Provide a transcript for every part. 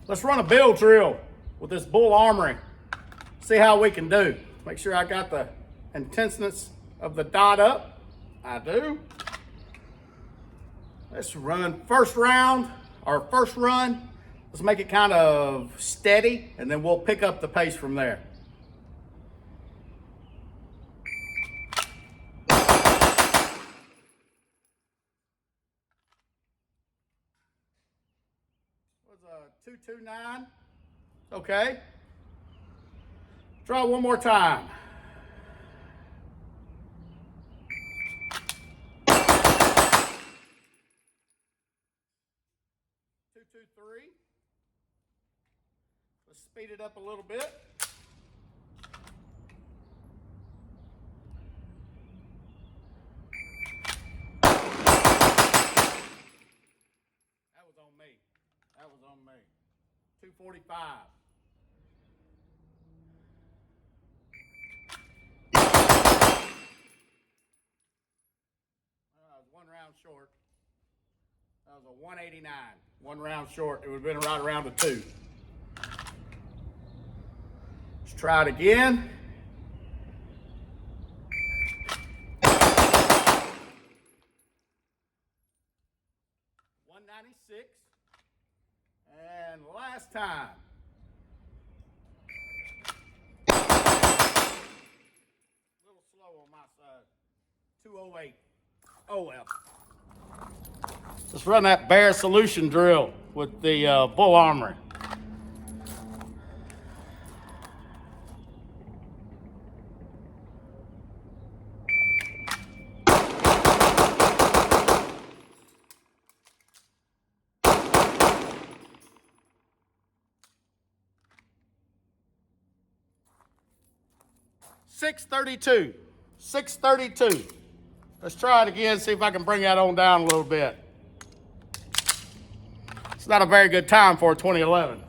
Let's run a build drill with this Bul Armory. See how we can do. Make sure I got the intenseness of the dot up. I do. Let's run first round, or first run. Let's make it kind of steady, and then we'll pick up the pace from there. Was a 229. Okay. Try one more time. 223. Let's speed it up a little bit. That was on me. That was on me. 245. One round short. That was a 189. One round short. It would have been right around a 2. Let's try it again. $196. And last time. A little slow on my side. 208. Oh well. Let's run that bear solution drill with the Bul Armory. $632. Let's try it again, see if I can bring that on down a little bit. It's not a very good time for a 2011.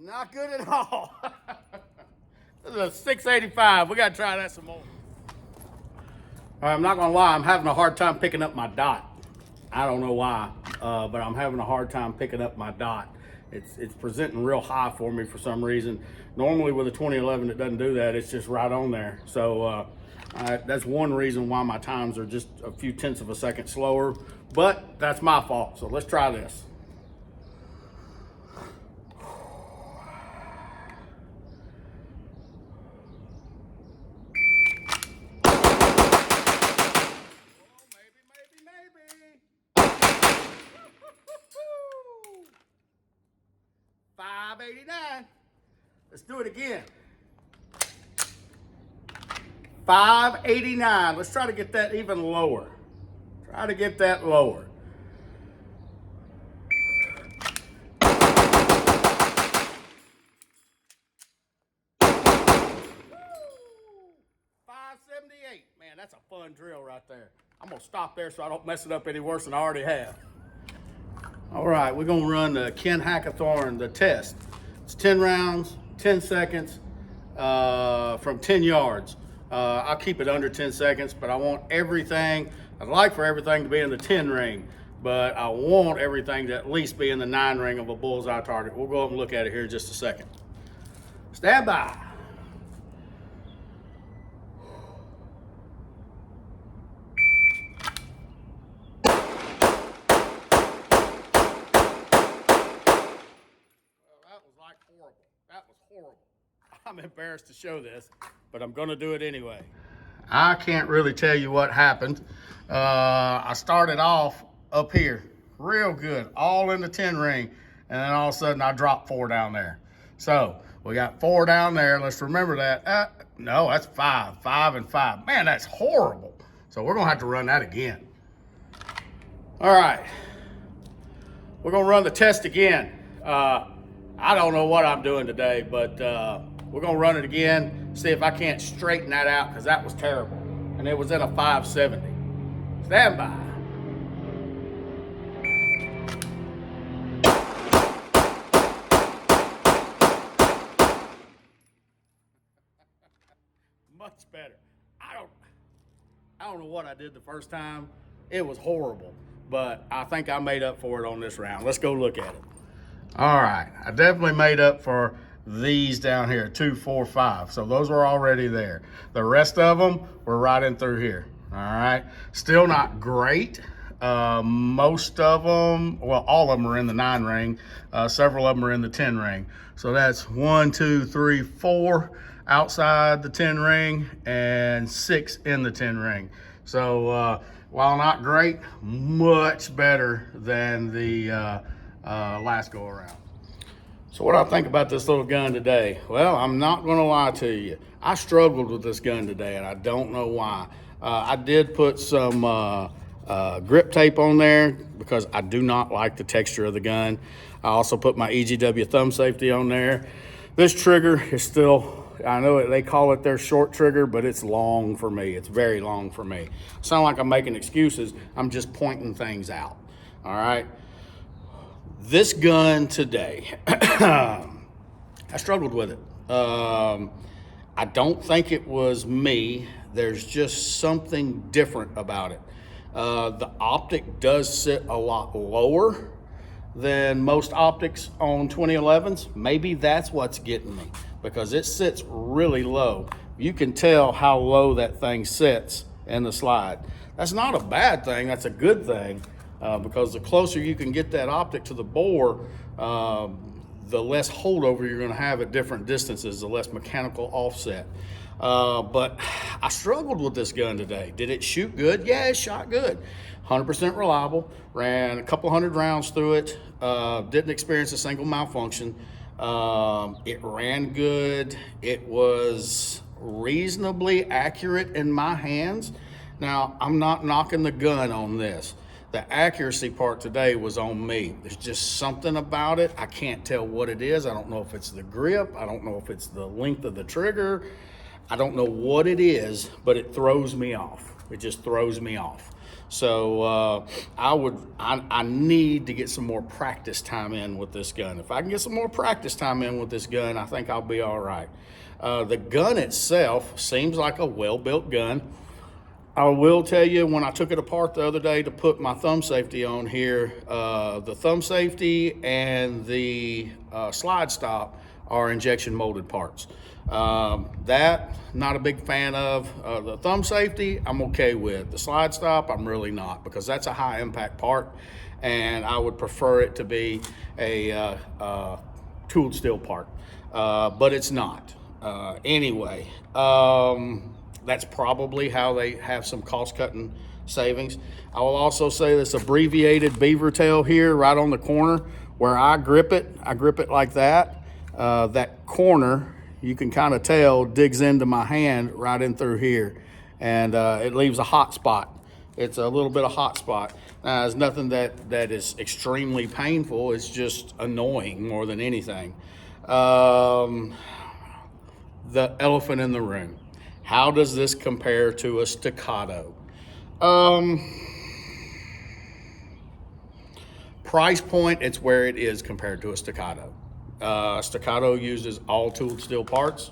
Not good at all. This is a 685. We got to try that some more. I'm not gonna lie, I'm having a hard time picking up my dot. I don't know why, but I'm having a hard time picking up my dot. It's presenting real high for me for some reason. Normally with a 2011 it doesn't do that, it's just right on there. So that's one reason why my times are just a few tenths of a second slower, but that's my fault. So let's try this. $589. Let's do it again. $589. Let's try to get that even lower. Try to get that lower. $578. Man, that's a fun drill right there. I'm gonna stop there so I don't mess it up any worse than I already have. All right, we're gonna run the Ken Hackathorn, the test. It's 10 rounds, 10 seconds, from 10 yards. I'll keep it under 10 seconds, but I want everything, I'd like for everything to be in the 10 ring, but I want everything to at least be in the 9 ring of a bullseye target. We'll go up and look at it here in just a second. Stand by. Horrible. That was horrible. I'm embarrassed to show this, but I'm gonna do it anyway. I can't really tell you what happened. I started off up here real good, all in the 10 ring, and then all of a sudden I dropped 4 down there. So we got 4 down there. Let's remember that. No, that's 5 and 5. Man, that's horrible. So we're gonna have to run that again. All right, we're gonna run the test again. I don't know what I'm doing today, but we're gonna run it again, see if I can't straighten that out, because that was terrible. And it was at a 570. Stand by. much better. I don't know what I did the first time. It was horrible, but I think I made up for it on this round. Let's go look at it. All right, I definitely made up for these down here, 2, 4, 5. So those are already there. The rest of them were right in through here. All right, still not great. Most of them, well, all of them are in the 9 ring. Several of them are in the 10 ring. So that's 1, 2, 3, 4 outside the 10 ring and 6 in the 10 ring. So while not great, much better than the last go around. So what I think about this little gun today? Well, I'm not gonna lie to you. I struggled with this gun today and I don't know why. I did put some grip tape on there because I do not like the texture of the gun. I also put my EGW thumb safety on there. This trigger is still, I know they call it their short trigger, but it's long for me. It's very long for me. Sound like I'm making excuses. I'm just pointing things out, all right? This gun today, I struggled with it. I don't think it was me. There's just something different about it. The optic does sit a lot lower than most optics on 2011s. Maybe that's what's getting me, because it sits really low. You can tell how low that thing sits in the slide. That's not a bad thing, that's a good thing, because the closer you can get that optic to the bore, the less holdover you're gonna have at different distances, the less mechanical offset. But I struggled with this gun today. Did it shoot good? Yeah, it shot good. 100% reliable, ran a couple hundred rounds through it, didn't experience a single malfunction. It ran good. It was reasonably accurate in my hands. Now, I'm not knocking the gun on this. The accuracy part today was on me. There's just something about it. I can't tell what it is. I don't know if it's the grip. I don't know if it's the length of the trigger. I don't know what it is, but it throws me off. It just throws me off. So I need to get some more practice time in with this gun. If I can get some more practice time in with this gun, I think I'll be all right. The gun itself seems like a well-built gun. I will tell you, when I took it apart the other day to put my thumb safety on here, the thumb safety and the slide stop are injection molded parts. That, not a big fan of. The thumb safety, I'm okay with. The slide stop, I'm really not, because that's a high impact part, and I would prefer it to be a tooled steel part, but it's not. Anyway, that's probably how they have some cost-cutting savings. I will also say this abbreviated beaver tail here right on the corner where I grip it like that. That corner, you can kind of tell, digs into my hand right in through here, and it leaves a hot spot. It's a little bit of hot spot. It's nothing that is extremely painful. It's just annoying more than anything. The elephant in the room. How does this compare to a Staccato? Price point, it's where it is compared to a Staccato. Staccato uses all tooled steel parts.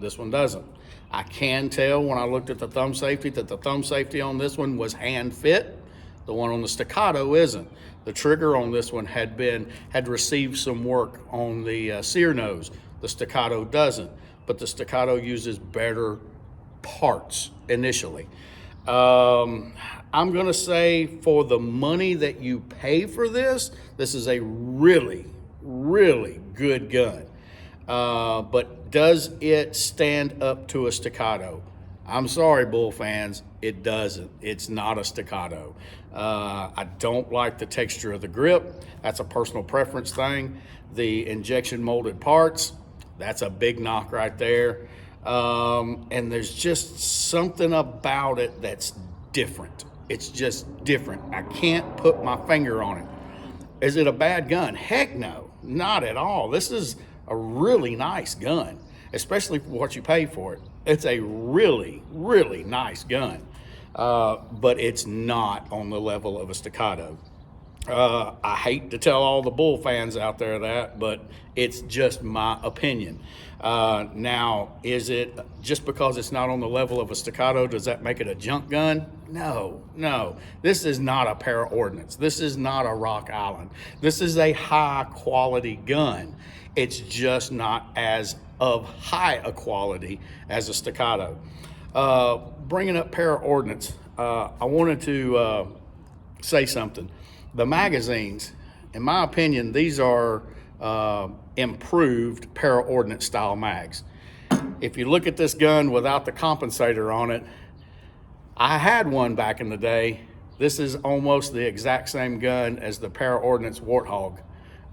This one doesn't. I can tell when I looked at the thumb safety that the thumb safety on this one was hand fit. The one on the Staccato isn't. The trigger on this one had received some work on the sear nose. The Staccato doesn't, but the Staccato uses better parts initially. I'm gonna say for the money that you pay for this is a really, really good gun. But does it stand up to a Staccato? I'm sorry, Bull fans, it doesn't. It's not a Staccato. I don't like the texture of the grip. That's a personal preference thing. The injection molded parts, that's a big knock right there. And there's just something about it that's different. It's just different. I can't put my finger on it. Is it a bad gun? Heck no, not at all. This is a really nice gun, especially for what you pay for it. It's a really, really nice gun, but it's not on the level of a Staccato. I hate to tell all the Bull fans out there that, but it's just my opinion. Now, is it just because it's not on the level of a Staccato, does that make it a junk gun? No, no. This is not a para ordnance. This is not a Rock Island. This is a high quality gun. It's just not as of high a quality as a Staccato. Bringing up para ordnance, I wanted to say something. The magazines, in my opinion, these are improved para ordnance style mags. If you look at this gun without the compensator on it, I had one back in the day. This is almost the exact same gun as the para ordnance Warthog.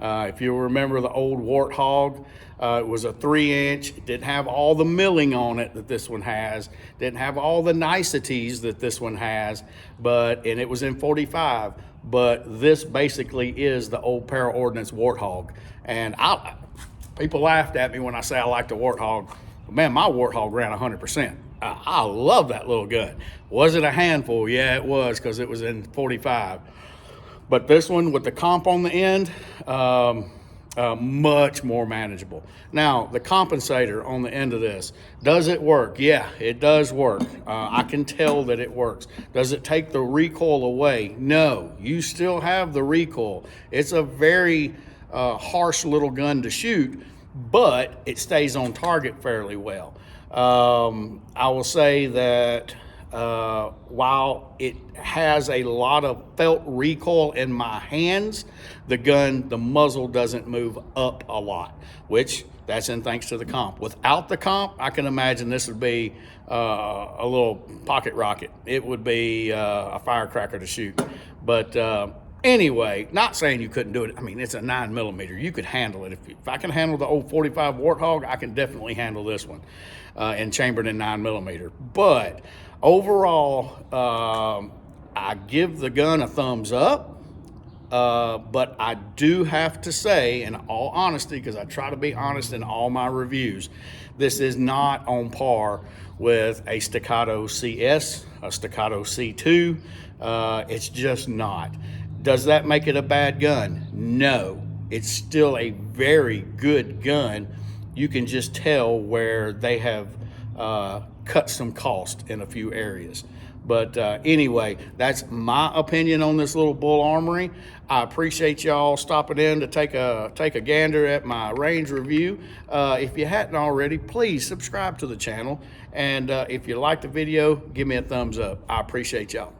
If you remember the old Warthog, it was a 3-inch. It didn't have all the milling on it that this one has. Didn't have all the niceties that this one has, and it was in 45. But this basically is the old para ordnance Warthog. And people laughed at me when I say I like the Warthog. Man, my Warthog ran 100%. I love that little gun. Was it a handful? Yeah, it was, because it was in 45. But this one with the comp on the end, much more manageable. Now, the compensator on the end of this, does it work? Yeah, it does work. I can tell that it works. Does it take the recoil away? No, you still have the recoil. It's a very harsh little gun to shoot, but it stays on target fairly well. I will say that while it has a lot of felt recoil in my hands, the muzzle doesn't move up a lot, which that's in thanks to the comp. Without the comp, I can imagine this would be a little pocket rocket. It would be a firecracker to shoot. But anyway, not saying you couldn't do it. I mean, it's a 9mm. You could handle it. If I can handle the old 45 Warthog, I can definitely handle this one and chambered in 9mm. But overall, I give the gun a thumbs up. But I do have to say, in all honesty, because I try to be honest in all my reviews, this is not on par with a Staccato CS, a Staccato C2. It's just not. Does that make it a bad gun? No. It's still a very good gun. You can just tell where they have cut some cost in a few areas. But anyway, that's my opinion on this little Bul Armory. I appreciate y'all stopping in to take a gander at my range review. If you hadn't already, please subscribe to the channel. And if you liked the video, give me a thumbs up. I appreciate y'all.